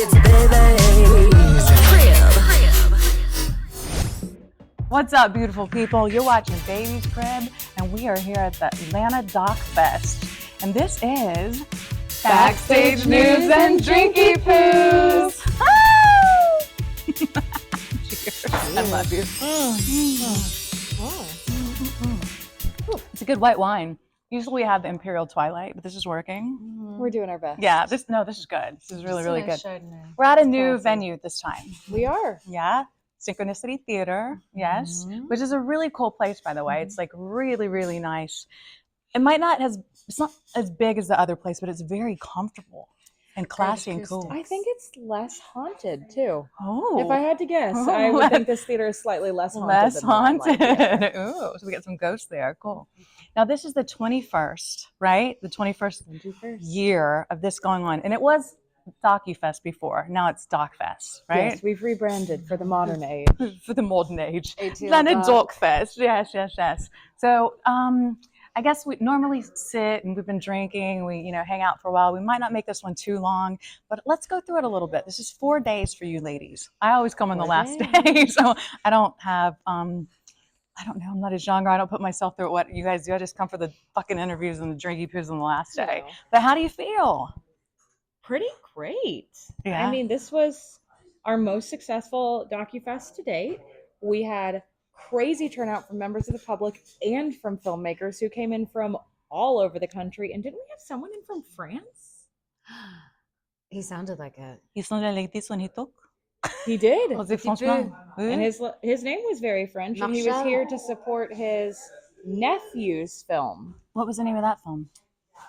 It's Baby's Crib. What's up, beautiful people? You're watching Baby's Crib, and we are here at the Atlanta Doc Fest. And this is Backstage News and Drinky Poos. Cheers. I love you. It's a good white wine. Usually we have the Imperial Twilight, but this is working. We're doing our best. Yeah, this is good. This is really, really good. Chardonnay. We're at a new venue this time. We are. Yeah, Synchronicity Theater, yes, which is a really cool place, by the way. It's like really, really nice. It's not as big as the other place, but it's very comfortable and classy and cool. I think it's less haunted too. Oh, If I had to guess, I would think this theater is slightly less haunted. less than one, haunted. like, Ooh, so we got some ghosts there. Cool. Now this is the 21st, right? The 21st year of this going on, and it was Docu Fest before. Now it's Doc Fest, right? Yes, we've rebranded for the modern age. For the modern age. ATL Atlanta Doc. Doc Fest. Yes. So I guess we normally sit and we've been drinking, we hang out for a while. We might not make this one too long, but let's go through it a little bit. This is 4 days for you ladies. I always come on the last day, so I don't have I don't know, I'm not as younger. I don't put myself through what you guys do. I just come for the fucking interviews and the drinky poos on the last day. Yeah. But how do you feel? Pretty great. Yeah. I mean, this was our most successful DocuFest to date. We had crazy turnout from members of the public and from filmmakers who came in from all over the country. And didn't we have someone in from France? He sounded like it. You sounded like this when he talked. He did. Was it Frenchman? And his name was very French, and he was here to support his nephew's film. What was the name of that film?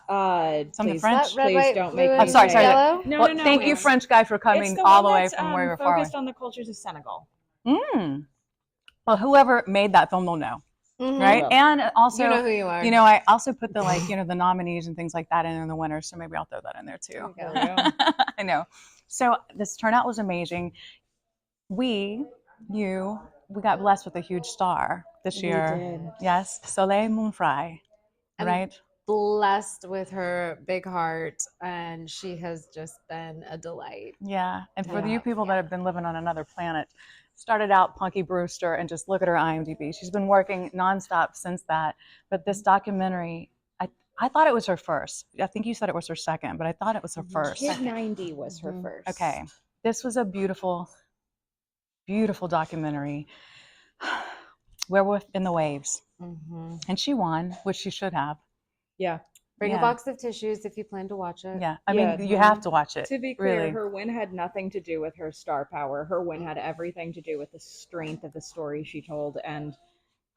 Something Please, French? Red, please white, don't blue, make me I'm sorry, say sorry. it. Yellow? No, Well, no, thank you, it's- French guy, for it's coming the all one the way that's, from where we're far away. focused on the cultures of Senegal. Well, whoever made that film will know, right? Well, And also, You know who you are. I also put the the nominees and things like that in the winners, so maybe I'll throw that in there too. There we go. I know. So this turnout was amazing. We got blessed with a huge star this We year. did. Yes, Soleil Moon Frye, I'm right? blessed with her big heart, and she has just been a delight. Yeah, and for Yeah. you people that have been living on another planet, started out Punky Brewster, and just look at her IMDb. She's been working nonstop since that. But this documentary, I thought it was her first. I think you said it was her second, but I thought it was her first. Kid 90 was her first. Okay, this was a beautiful, beautiful documentary. Werewolf in the Waves, and she won, which she should have. Yeah. Bring Yeah. a box of tissues if you plan to watch it. Yeah, I Yeah, mean, you have to watch it. To be clear, really. her win had nothing to do with her star power. Her win had everything to do with the strength of the story she told. And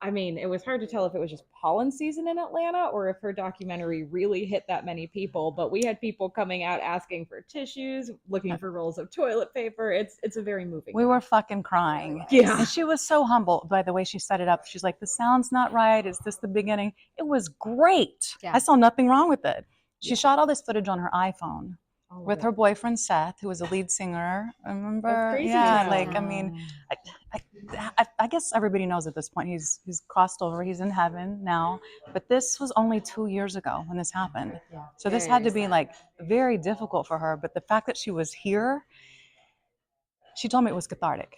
I mean, it was hard to tell if it was just pollen season in Atlanta or if her documentary really hit that many people. But we had people coming out asking for tissues, looking for rolls of toilet paper. It's a very moving. We were fucking crying. Yeah. And she was so humble by the way she set it up. She's like, the sound's not right. Is this the beginning? It was great. Yeah. I saw nothing wrong with it. She shot all this footage on her iPhone All of with it. her boyfriend, Seth, who was a lead singer. Remember? Crazy Yeah, Town. like, I mean, I guess everybody knows at this point he's crossed over. He's in heaven now. But this was only 2 years ago when this happened. Yeah. So this Very had to be sad. like very difficult for her. But the fact that she was here, she told me it was cathartic.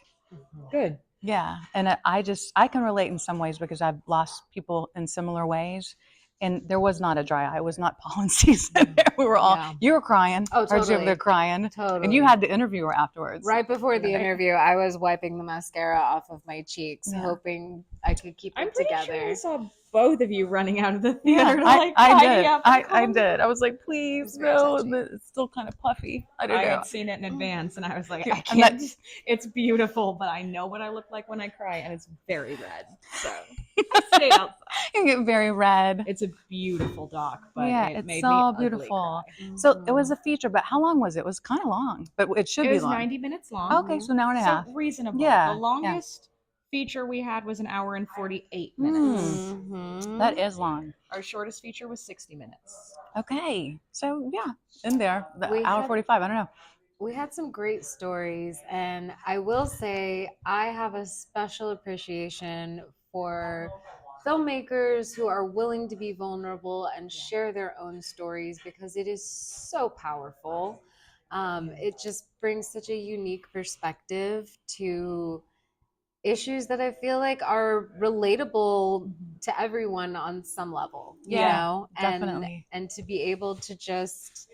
Good. Yeah. And I can relate in some ways because I've lost people in similar ways. And there was not a dry eye. It was not pollen season. We were all, Yeah. you were crying. Oh, Heard you over totally. there crying. Totally. And you had to interview her afterwards. Right before the Right. interview, I was wiping the mascara off of my cheeks, Yeah. hoping I could keep I'm it pretty together. sure I saw both of you running out of the Yeah, theater. like, I tidy did. up I and did. I was like, please, It was very no. touching. It's still kind of puffy. I don't I know. had seen it in advance, and I was like, Yeah, I and that- can't. It's beautiful, but I know what I look like when I cry, and it's very red. So I stay outside. You get very red. It's a beautiful doc, but Yeah, it it's made so me ugly beautiful. cry. So it was a feature, but how long was it? It was kind of long, but it should It be was long. 90 minutes long. Okay, so an hour and a half. So reasonable. Yeah, The yeah. longest feature we had was an hour and 48 minutes. Mhm. That is long. Our shortest feature was 60 minutes. Okay, so yeah, in there, the We hour had- 45. I don't know. We had some great stories, and I will say I have a special appreciation for filmmakers who are willing to be vulnerable and share their own stories because it is so powerful. It just brings such a unique perspective to issues that I feel like are relatable to everyone on some level, you know, definitely. and to be able to just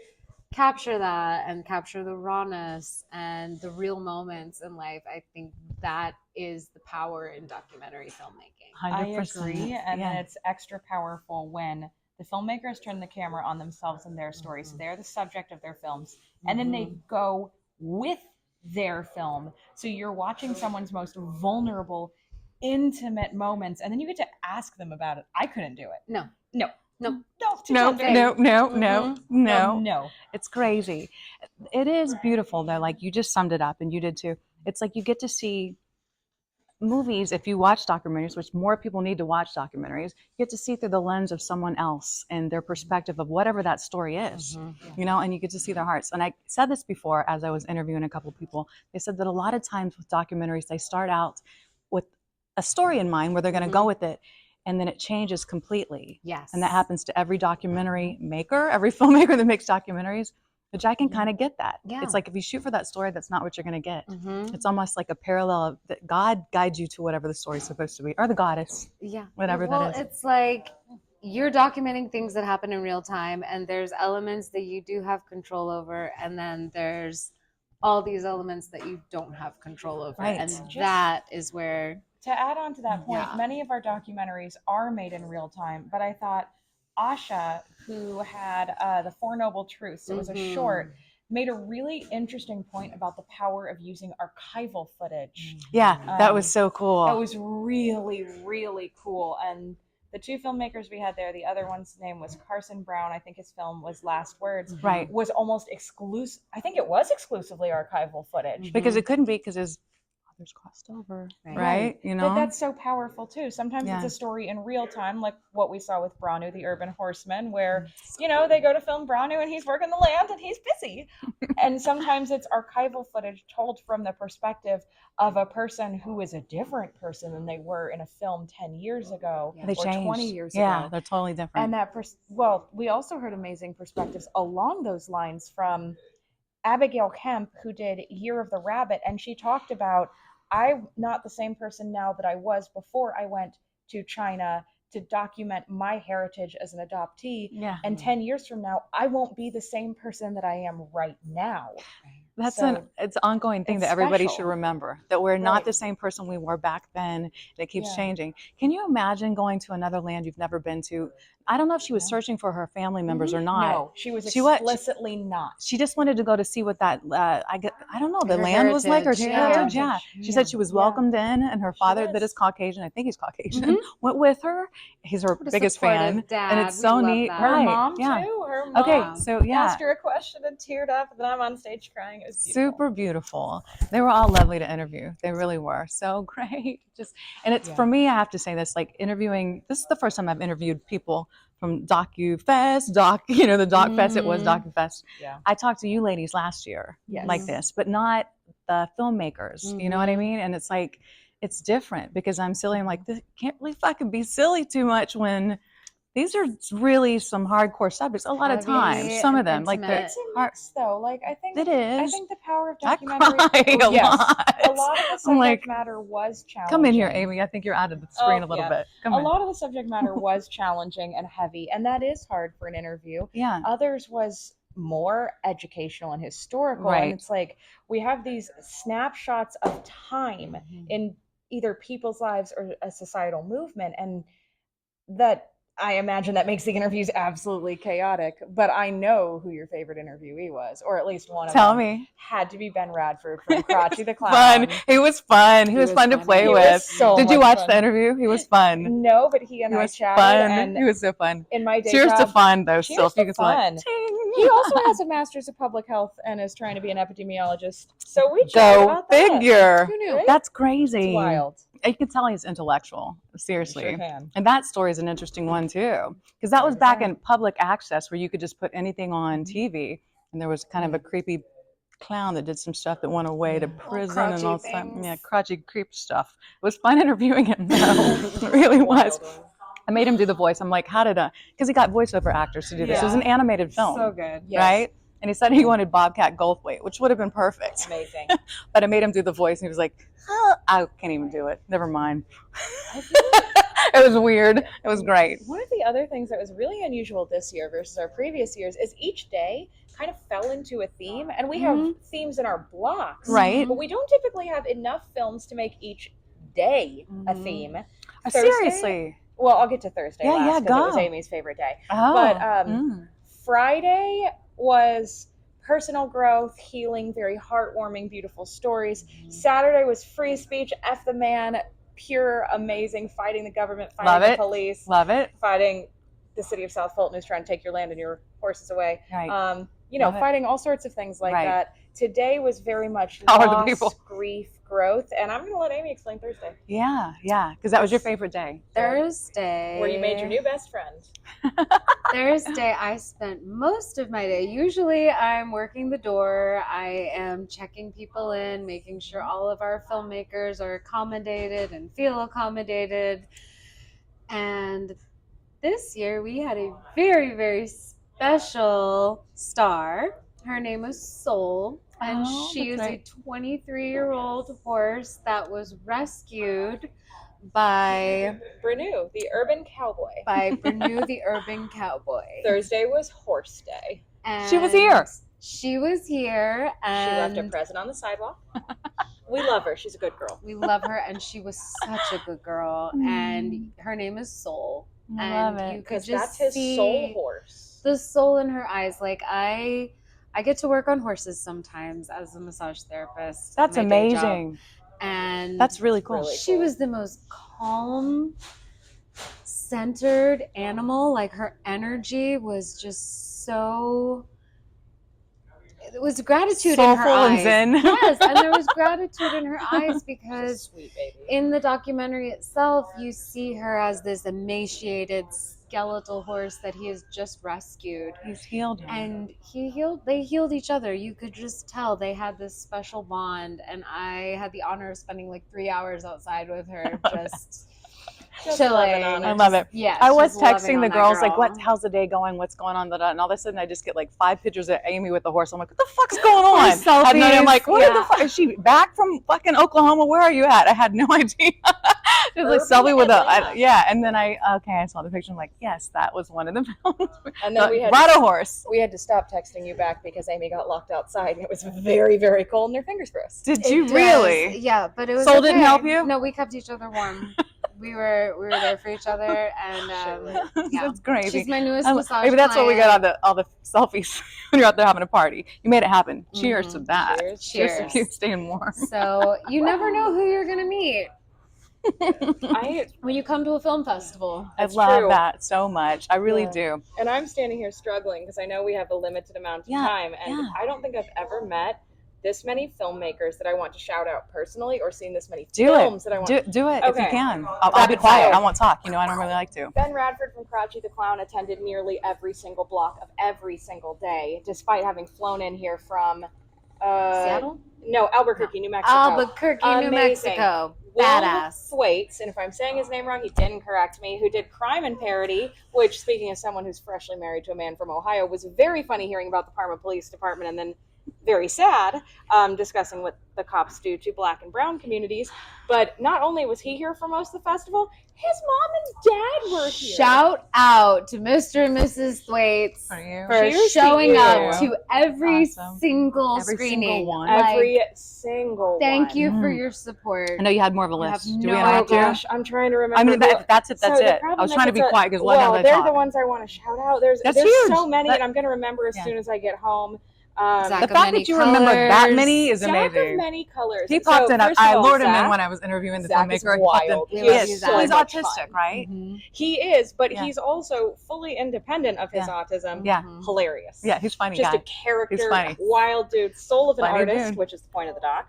capture that and capture the rawness and the real moments in life. I think that is the power in documentary filmmaking. 100%. I agree. And then Yeah. it's extra powerful when the filmmakers turn the camera on themselves and their stories. So they're the subject of their films. And then they go with their film. So you're watching someone's most vulnerable, intimate moments. And then you get to ask them about it. I couldn't do it. No. No. No. No. Too No, tender. no, no, Mhm. no, no. No. It's crazy. It is beautiful though. Like you just summed it up and you did too. It's like you get to see movies, if you watch documentaries, which more people need to watch documentaries, you get to see through the lens of someone else and their perspective of whatever that story is, you know, and you get to see their hearts. And I said this before as I was interviewing a couple people. They said that a lot of times with documentaries, they start out with a story in mind where they're going to go with it, and then it changes completely. Yes. And that happens to every documentary maker, every filmmaker that makes documentaries, which I can kind of get that. Yeah. It's like if you shoot for that story, that's not what you're going to get. Mhm. It's almost like a parallel of that God guides you to whatever the story's supposed to be, or the goddess, Yeah. whatever Well, that is. it's like you're documenting things that happen in real time, and there's elements that you do have control over, and then there's all these elements that you don't have control over. Right. And that is where To add on to that point, Yeah. many of our documentaries are made in real time, but I thought Asha, who had The Four Noble Truths, it was a short, made a really interesting point about the power of using archival footage. Yeah, that was so cool. That was really, really cool. And the two filmmakers we had there, the other one's name was Carson Brown. I think his film was Last Words. Right. Was almost exclusive. I think it was exclusively archival footage. Because it couldn't be because his others crossed over, right? You know? But that's so powerful too. Sometimes Yeah. it's a story in real time, like what we saw with Branu, the Urban Horseman, where, you know, they go to film Branu and he's working the land and he's busy. And sometimes it's archival footage told from the perspective of a person who is a different person than they were in a film 10 years ago They or changed. 20 years Yeah, ago. they're totally different. And that, well, we also heard amazing perspectives along those lines from Abigail Kemp, who did Year of the Rabbit. And she talked about, I'm not the same person now that I was before I went to China to document my heritage as an adoptee. Yeah. And 10 years from now, I won't be the same person that I am right now. That's So, it's an ongoing thing it's that everybody special. should remember, that we're not Right. the same person we were back then, and it keeps Yeah. changing. Can you imagine going to another land you've never been to? I don't know if she was searching for her family members or not. No, she was She was- explicitly not. She just wanted to go to see what that I don't know, the Her land was like, or heritage, she yeah. heritage. Yeah. She said she was welcomed in, and her father, that was. is Caucasian, I think he's Caucasian, went with her. He's her What a biggest supportive fan, dad. and it's We so love neat. that. Her Right? mom, yeah. too. Her mom Okay, so yeah. asked her a question and teared up, and then I'm on stage crying. It was beautiful. Super beautiful. They were all lovely to interview. They really were so great. Just, and it's for me, I have to say this, like interviewing, this is the first time I've interviewed people from the Doc Fest. It was Docu Fest. Yeah. I talked to you ladies last year Yes. like this, but not the filmmakers. You know what I mean? And it's like, it's different because I'm silly. I'm like, this can't believe I can be silly too much when these are really some hardcore subjects. A lot of Heavy times, some of and them, like intimate. It's a mix, though. Like I think It I is. think the power of I documentary. cry a Yes, lot. a lot of the I'm subject like, matter was challenging. come in here, Amy. I think you're out of the screen Oh, a little yeah. bit. Come A in. lot of the subject matter was challenging and heavy, and that is hard for an interview. Yeah. Others was more educational and historical, Right. and it's like we have these snapshots of time in either people's lives or a societal movement, and that I imagine that makes the interviews absolutely chaotic. But I know who your favorite interviewee was, or at least one of Tell them. me. Had to be Ben Radford from Crotchy the Clown. Fun. He was fun. He was fun to play He with. was so Did you much watch fun. the interview? He was fun. No, but he and He I was chatted, fun. and He was so fun. in my day Cheers to job, fun, though. cheers Still, if to you can like, fun. ting. He also has a master's of public health and is trying to be an epidemiologist. So we chatted Go about that. figure. Who knew? That's crazy. It's wild. You can tell he's intellectual. Seriously. Sure can. And that story is an interesting one too, because that was back 100%. in public access where you could just put anything on TV, and there was kind of a creepy clown that did some stuff that went away to prison and all crotchy that, things. yeah, crotchy creep stuff. It was fun interviewing him though. It really was. I made him do the voice. I'm like, how did because he got voiceover actors to do this. It was an animated film, So good. Yes. right? and he said he wanted Bobcat Goldthwait, which would have been perfect. Amazing. But I made him do the voice, and he was like, oh, I can't even do it. Never mind. It was weird. It was great. One of the other things that was really unusual this year versus our previous years is each day kind of fell into a theme, and we have themes in our blocks. Right. But we don't typically have enough films to make each day a theme. Seriously. Well, I'll get to Thursday Yeah, last because go. it was Amy's favorite day. Oh. But Friday was personal growth, healing, very heartwarming, beautiful stories. Saturday was free speech, F the man, pure, amazing, fighting the government, fighting the police. Love it. Fighting the city of South Fulton who's trying to take your land and your horses away. Right. Fighting all sorts of things like that. Today was very much Power the loss, people. grief, growth, and I'm going to let Amy explain Thursday. Yeah, because that was your favorite day. Thursday. Where you made your new best friend. Thursday, I spent most of my day. Usually, I'm working the door. I am checking people in, making sure all of our filmmakers are accommodated and feel accommodated. And this year, we had a very, very special star. Her name is Soul, and she is a 23-year-old horse that was rescued by Brenu, the urban cowboy. Brenu, the urban cowboy. Thursday was horse day. And She was here. She was here, She and left a present on the sidewalk. We love her. She's a good girl. we love her, and she was such a good girl. And her name is Soul. I And love it. you could Because just that's his see soul horse. the soul in her eyes. Like I get to work on horses sometimes as a massage therapist. That's my day job. amazing. And That's really cool. Really she was the most calm, centered animal. Like her energy was just so. It was gratitude in her Soulful and eyes. zen. Yes, and there was gratitude in her eyes because Sweet baby. in the documentary itself, you see her as this emaciated, skeletal horse that he has just rescued. He's healed him. And they healed each other. You could just tell they had this special bond. And I had the honor of spending like 3 hours outside with her, just chilling. loving on it. I love it. Yes, I was just loving texting on the that girls like, girl. how's the day going? What's going on? And all of a sudden I just get like 5 pictures of Amy with the horse. I'm like, what the fuck's going on? And then I'm like, what the fuck? Is she back from fucking Oklahoma? Where are you at? I had no idea. It was like Urban selfie with Atlanta. and then I saw the picture. I'm like, yes, that was one of the films. And then we had Ride a horse. We had to stop texting you back because Amy got locked outside and it was very, very cold and her fingers froze. Did It you does. really? Yeah, but it was Soul didn't okay. help you? No, we kept each other warm. we were there for each other, and yeah. That's crazy. She's my newest massage Maybe that's what we client. got all the selfies when you're out there having a party. You made it happen. Cheers to that. Cheers. Cheers to Cheers. you staying warm. So you never know who you're gonna meet I when you come to a film festival. I It's love true. that so much. I really Yeah. do. And I'm standing here struggling because I know we have a limited amount of Yeah, time. And yeah. I don't think I've ever met this many filmmakers that I want to shout out personally or seen this many Do films it. that I want. Do it if you Okay. can. I'll be Rapid quiet. fire. I won't talk. I don't really like to. Ben Radford from Crouchy the Clown attended nearly every single block of every single day, despite having flown in here from Seattle? No, Albuquerque, New Mexico. Albuquerque, New Amazing. Mexico. Will Badass. Thwaites, and if I'm saying his name wrong, he didn't correct me, who did Crime and Parody, which, speaking as someone who's freshly married to a man from Ohio, was very funny hearing about the Parma Police Department and then very sad discussing what the cops do to Black and Brown communities. But not only was he here for most of the festival, his mom and dad were here. Shout out to Mr. and Mrs. Thwaites For you. for Cheers to showing you. up to every Awesome. single Every screening. single one. Like, Every single thank one. you for Mm. your support. I know you had more of a You have list. Do no we Oh interrupt you? gosh, I'm trying to remember. I mean, who- that's it. That's So the it. problem I was is trying to be it's quiet because let well, them they're talk. the ones I want to shout out. There's That's there's huge. so many, That- and I'm going to remember as Yeah. soon as I get home. Zach The of fact many that you remember that colors. many is Zach amazing. of many colors. He popped So, in. first of I all, lured him in Zach- when I was interviewing the Zach is filmmaker. He popped in. wild. We He love is. you, He's Zach. autistic, Fun. right? Mhm. He is, but Yeah. he's also fully independent of his Yeah. autism. Yeah. Mhm. Hilarious. Yeah, he's funny Just guy. a character, He's funny. wild dude, soul of an Funny artist, dude. which is the point of the doc.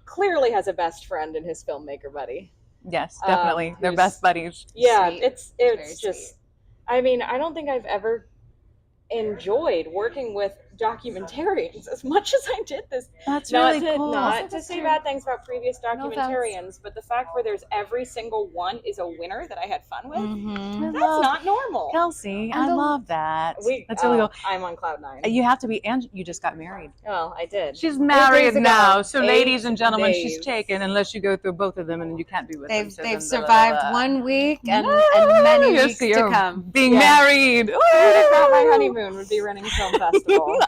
Clearly has a best friend in his filmmaker buddy. Yes, definitely. They're who's- best buddies. Yeah, Sweet. it's Very just. sweet. I mean, I don't think I've ever enjoyed working with documentarians as much as I did this. That's Not really to, cool. not to say bad things about previous offense. documentarians, but the fact where there's every single one is a winner that I had fun with, I that's love- not normal. Kelsey, And I the- love that. That's really cool. I'm on cloud 9. You have to be, and you just got married. Well, I did. She's 8 married days ago. now, so 8 ladies and gentlemen, she's days. taken unless you go through both of them, and you can't be with them. So They've then survived blah, blah, blah. 1 week and Woo! many Yes, weeks to you're come. Being Yeah. married. Who would have thought my Woo! honeymoon would be running a film festival?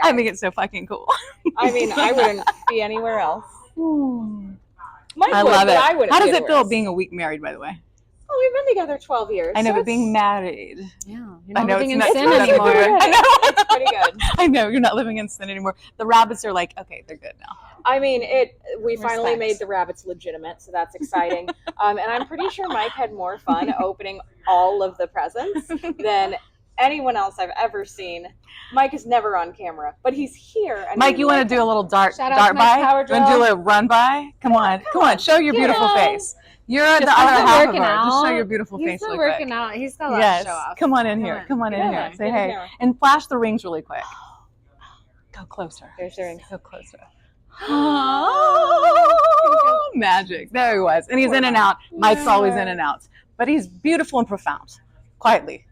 I think it's so fucking cool. I mean, I wouldn't be anywhere else. Mike I would, love but it. I wouldn't How be does it anywhere feel else. being a week married, by the way? Oh, we've been together 12 years. I know, so but being married. Yeah, you're I not know living it's in not sin it's not anymore. good. I know. It's pretty good. I know you're not living in sin anymore. The rabbits are like, okay, they're good now. I mean, we finally Respect. made the rabbits legitimate, so that's exciting. And I'm pretty sure Mike had more fun opening all of the presents than anyone else I've ever seen. Mike is never on camera, but he's here. And Mike, you want to do a little dart Shout out by? to Mike's power You want to do drill. a run by? Come on, show your beautiful on. face. You're the Just other been half of working her. Just out. show your beautiful He's face been really working quick. out. He's got a lot Yes, to show off. come on in Come here. on. Come on in Yeah, here. Say get in hey, here. and flash the rings really quick. Go closer. There's the rings. Go closer. Oh, magic. There he was. And he's in and out. Mike's always in and out. But he's beautiful and profound. Quietly.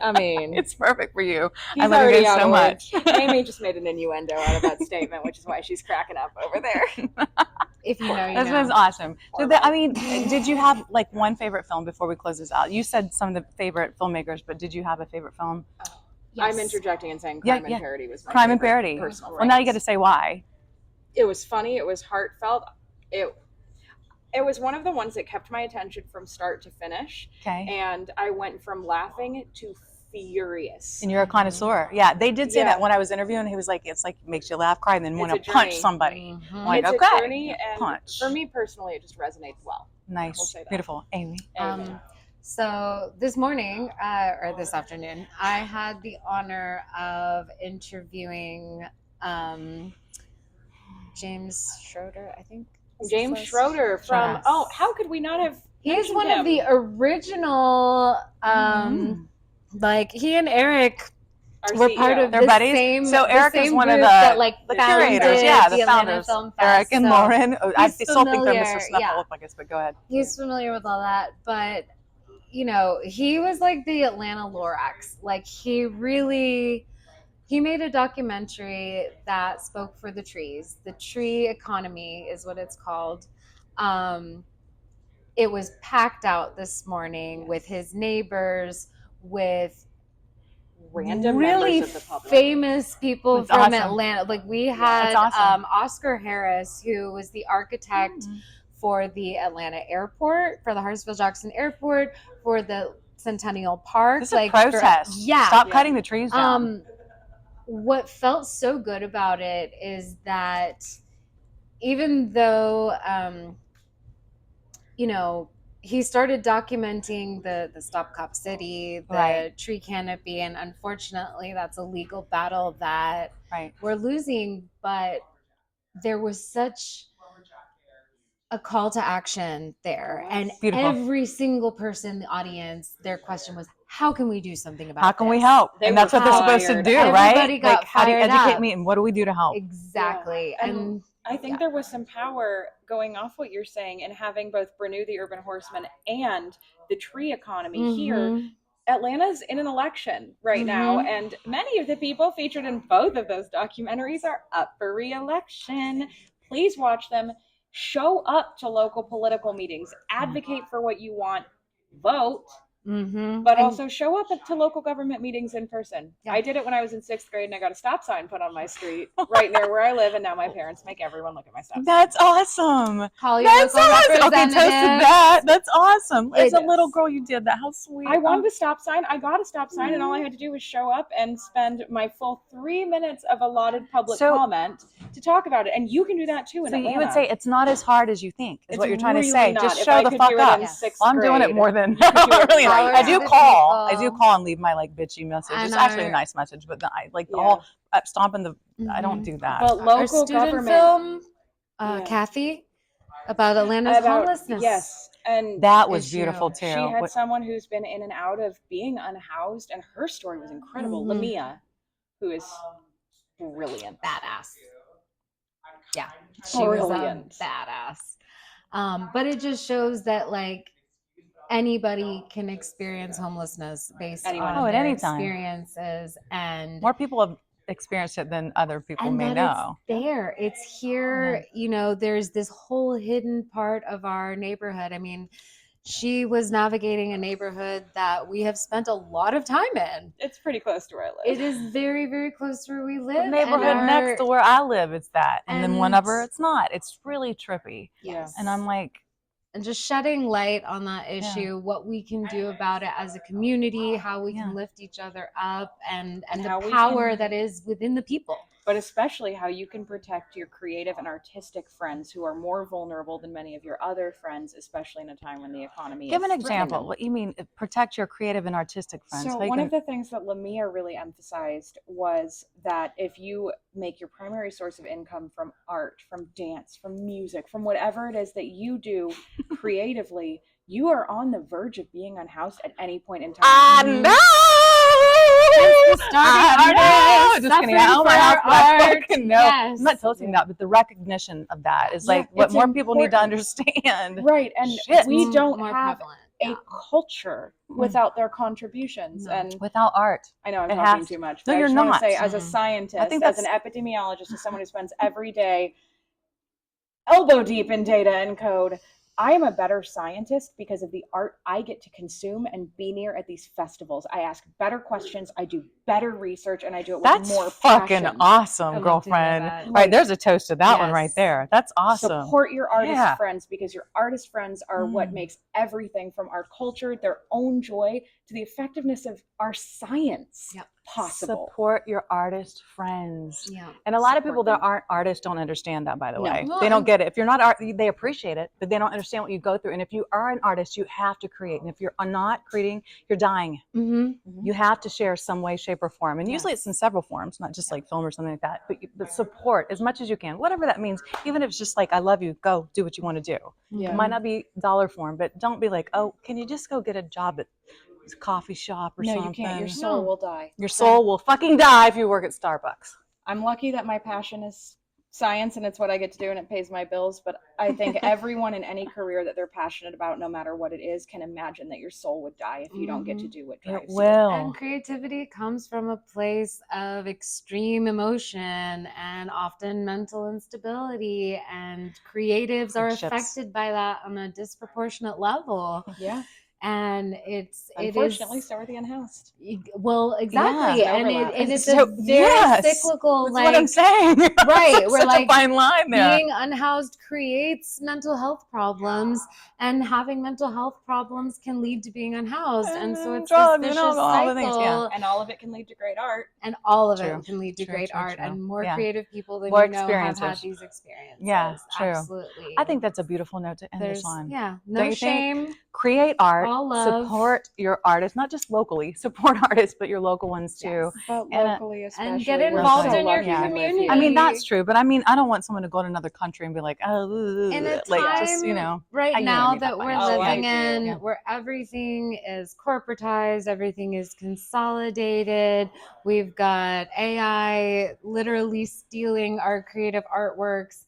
I mean, It's perfect for you. he's I love already you guys out so of much. words. Amy just made an innuendo out of that statement, which is why she's cracking up over there. If you know, you This know. was awesome. So, did you have like one favorite film before we close this out? You said some of the favorite filmmakers, but did you have a favorite film? Yes. I'm interjecting and saying Yeah, Crime yeah. and Parody was my Crime and favorite Parody. personal Well, now you rights. get to say why. It was funny. It was heartfelt. It was one of the ones that kept my attention from start to finish. Okay. And I went from laughing to furious. And you're a connoisseur. Yeah, they did say Yeah. that when I was interviewing. He was like, "It's like makes you laugh, cry, and then It's want a to punch journey. somebody." Mhm. I'm like, It's okay, a journey, and punch. for me personally, it just resonates well. Nice, we'll say that. beautiful, Amy. So this morning, or this afternoon, I had the honor of interviewing James Schroeder, I think. is James his Schroeder from Yes. how could we not have He is mentioned one him? of the original, like he and Eric Our were CEO. part of They're the buddies? same. So the Eric is same one of group the- that, like, The founded curators, yeah, the Atlanta founders, Film Fest. Eric and So Lauren. I he's still think they're familiar, Mr. yeah. Snuffleupagus, but go ahead. He's familiar with all that, but you know, he was like the Atlanta Lorax. Like he made a documentary that spoke for the trees. The tree economy is what it's called. It was packed out this morning with his neighbors, with Random really members of the public. famous people That's from awesome. Atlanta. Like we had That's awesome. Oscar Harris, who was the architect for the Atlanta airport, for the Hartsfield-Jackson Airport, for the Centennial Park. This is a protest. Yeah. Stop Yeah. cutting the trees down. What felt so good about it is that even though, you know, he started documenting the Stop Cop City, the Right. tree canopy, and unfortunately that's a legal battle that Right. we're losing, but there was such a call to action there, and Beautiful. every single person in the audience, their question was, how can we do something about How can we this? help? They And that's were what they're supposed to fired do, up. right? Everybody got Like, how do you fired educate up. me and what do we do to help? Exactly. Yeah. And I think Yeah. there was some power going off what you're saying and having both Brenu the Urban Horseman and the tree economy here. Mhm. Atlanta's in an election right now, Mhm. and many of the people featured in both of those documentaries are up for re-election. Please watch them. Show up to local political meetings. Advocate for what you want. Vote. Mhm. But And- also show up to local government meetings in person. Yeah. I did it when I was in 6th grade and I got a stop sign put on my street right near where I live, and now my parents make everyone look at my stop sign. That's awesome. call your That's local awesome. Okay, toasted representative. that. That's awesome. As a It little is. girl, you did that. How sweet. I wanted a stop sign. I got a stop sign, and all I had to do was show up and spend my full 3 minutes of allotted public So- comment to talk about it. And you can do that too in So Atlanta. you would say it's not as hard as you think, is It's what you're trying to really say. not. Just If show I the could fuck do it up. in Yes. 6th Well, I'm doing it grade, more than you could do it really. right I now. do The call. I do people. call and leave my like bitchy message. And It's actually a our- nice message, but I like the Yeah. whole stomping the. I don't Mhm. do that. But Our local student government film, Yeah. Kathy, about Atlanta's about homelessness. yes, and That was issue. beautiful too. she had What- someone who's been in and out of being unhoused, and her story was incredible. Mhm. Lamia, who is brilliant. Badass. Yeah, she was Brilliant. a badass. But it just shows that like anybody can experience homelessness based Anyone. on at their any time. experiences, and More people have experienced it than other people may that know. it's there, it's here. You know, there's this whole hidden part of our neighborhood. I mean, she was navigating a neighborhood that we have spent a lot of time in. It's pretty close to where I live. It is very, very close to where we live. The neighborhood and next to where I live, it's that. And then one and- over, it's not. It's really trippy. Yes. And I'm like, and just shedding light on that issue, what we can do about it as a community, how we can lift each other up, and how the we power can- that is within the people. But especially how you can protect your creative and artistic friends who are more vulnerable than many of your other friends, especially in a time when the economy give is an example. threatening. What you mean, protect your creative and artistic friends. So How you one gonna- of the things that Lamia really emphasized was that if you make your primary source of income from art, from dance, from music, from whatever it is that you do creatively, you are on the verge of being unhoused at any point in time. I know. Just kidding. Oh my God, I fucking know. Yes. I'm not tilting that, but the recognition of that is like what it's more people need to important. understand. Right, and Shit. we don't More have prevalent. a culture without their contributions. No. And Without art. I know I'm It talking has too much, No, but I you're just want not. to say, as a Mhm. scientist, I think as an epidemiologist, as someone who spends every day elbow deep in data and code, I am a better scientist because of the art I get to consume and be near at these festivals. I ask better questions, I do better research, and I do it with That's more fucking passion. awesome, I love to hear girlfriend. that. All right, there's a toast to that one Yes. right there. That's awesome. Support your artist Yeah. friends, because your artist friends are what makes everything from our culture, their own joy, to the effectiveness of our science Yep. possible. Support your artist friends. Yeah. And a lot of Support people that them. aren't artists don't understand that, by the No. way. Well, They don't and- get it. If you're not art, they appreciate it, but they don't understand what you go through. And if you are an artist, you have to create. And if you're not creating, you're dying. Mm-hmm. You have to share some way, shape, or form. And usually it's in several forms, not just like film or something like that, but support as much as you can, whatever that means. Even if it's just like, I love you, go do what you want to do. Yeah. It might not be dollar form, but don't be like, oh, can you just go get a job at a coffee shop or No, something? you can't. Your soul will die. Your soul will fucking die if you work at Starbucks. I'm lucky that my passion is science and it's what I get to do and it pays my bills. But I think everyone in any career that they're passionate about, no matter what it is, can imagine that your soul would die if you don't get to do what drives It you. will. And creativity comes from a place of extreme emotion and often mental instability, and creatives are Hardships. affected by that on a disproportionate level. Yeah. And Unfortunately, so are the unhoused. well, exactly. Yeah. and Overlap. it's So- a very yes. cyclical, That's like, what I'm saying. right, It's we're such like a fine line there. being unhoused creates mental health problems, and having mental health problems can lead to being unhoused. And so it's drugs, this you vicious know, all the things, yeah. cycle, And all of it can lead to great art. and all of True. it can lead to True, great true, art, true. and more Yeah. creative people than More you know have had experiences. these experiences. Yeah, true. Absolutely. I think that's a beautiful note to end there's this on. yeah, Don't no you think? shame. Create art, All love. support your artists, not just locally, support artists, but your local ones too. Yes. But And, locally, especially. and get we're involved so in your lucky to live here. community. I mean, that's true, but I mean, I don't want someone to go to another country and be like, oh, In a like time just, you know. right you know now what I mean, that by we're that. Oh, I living do. in, Yeah. where everything is corporatized, everything is consolidated, we've got AI literally stealing our creative artworks.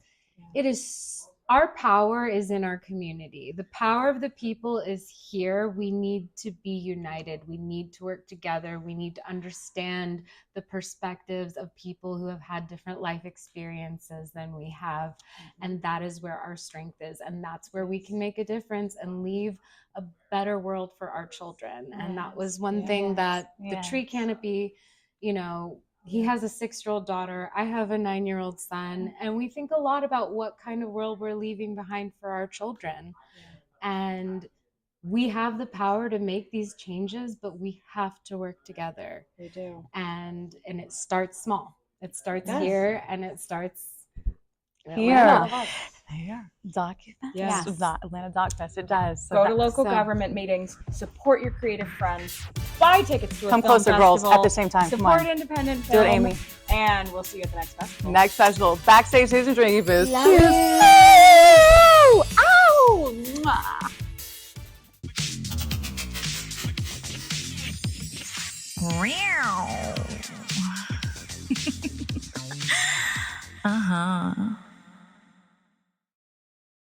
It is, our power is in our community. The power of the people is here. We need to be united. We need to work together. We need to understand the perspectives of people who have had different life experiences than we have. And that is where our strength is. And that's where we can make a difference and leave a better world for our children. And that was one thing that the tree canopy, you know, he has a 6-year-old daughter. I have a 9-year-old son. And we think a lot about what kind of world we're leaving behind for our children. And we have the power to make these changes, but we have to work together. We do. And it starts small. It starts Yes. here, and it starts Here. Atlanta. Here, Doc Fest. Yes. Atlanta Doc Fest. It does. So Go to that- local so- government meetings. Support your creative friends. Buy tickets to a Come film closer, girls, festival. at the same time. Come Support on. independent Do it, film. Amy. And we'll see you at the next festival. Next festival, Backstage and Drinky Poos. Love Cheers. it. Ow! Mwah. हाँ